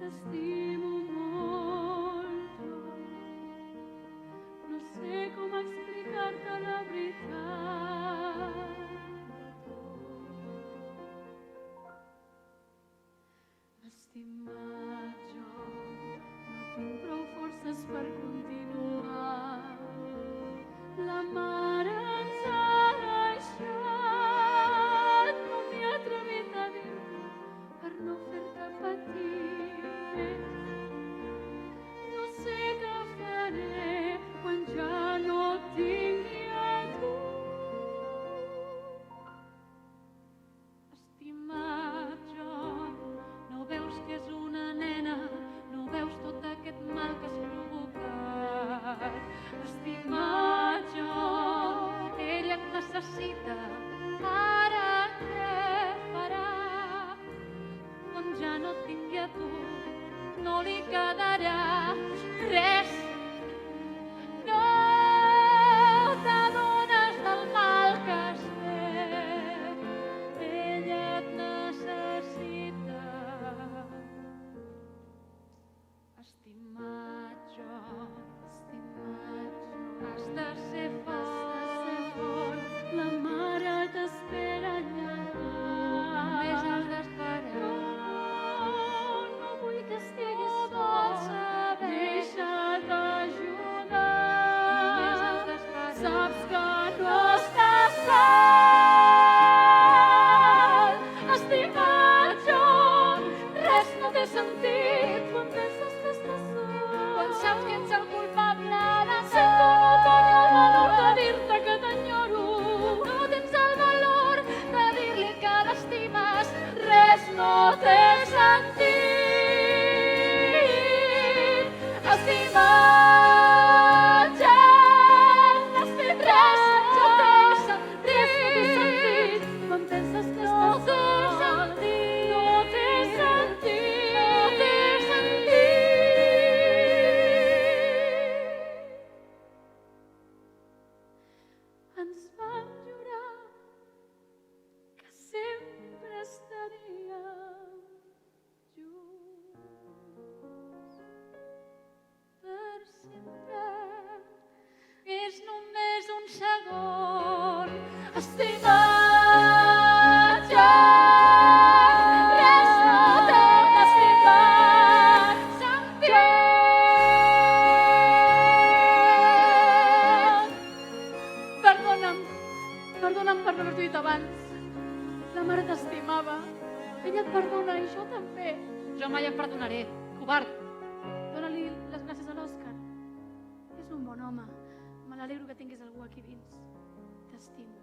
t'estimo molt. No sé com explicar-te la veritat. Estimat, jo no tinc prou forces per continuar. La mare ens ha deixat, no m'hi he atrevit a dir per no fer-te patir més. No sé què faré quan ja no et tingui a tu. Estimat, John, no veus que és una nena? No veus tot aquest mal que has provocat? Estimat, John, ella et necessita. Ara què farà? Quan ja no et tingui a tu, no li quedarà res. No t'adones del mal que has fet. Ella et necessita. Estimat, John, has de ser fort. La mare t'espera allà. Només has d'esperar. No vull que estiguis sol. Deixa't ajudar. Només has d'esperar. Saps que no estàs sol. Estimat, John, res no té sentit quan penses que estàs sol. Quan saps que ets el culpable de tot. Sento no tenir el valor de dir-te que t'enyoro. No tens el valor de dir-li que l'estimes. Res no té sentit. Estimat, John, res no té sentit. Quan penses que estàs sol. No té sentit. Ens vam jurar que sempre estaríem junts per sempre. És només un segon. Estimat, John, res no té sentit. Perdona'm per no haver-t'ho dit abans. La mare t'estimava. Ella et perdona i jo també. Jo mai em perdonaré, covard. Dóna-li les gràcies a l'Òscar. És un bon home. Me n'alegro que tinguis algú aquí dins. T'estimo.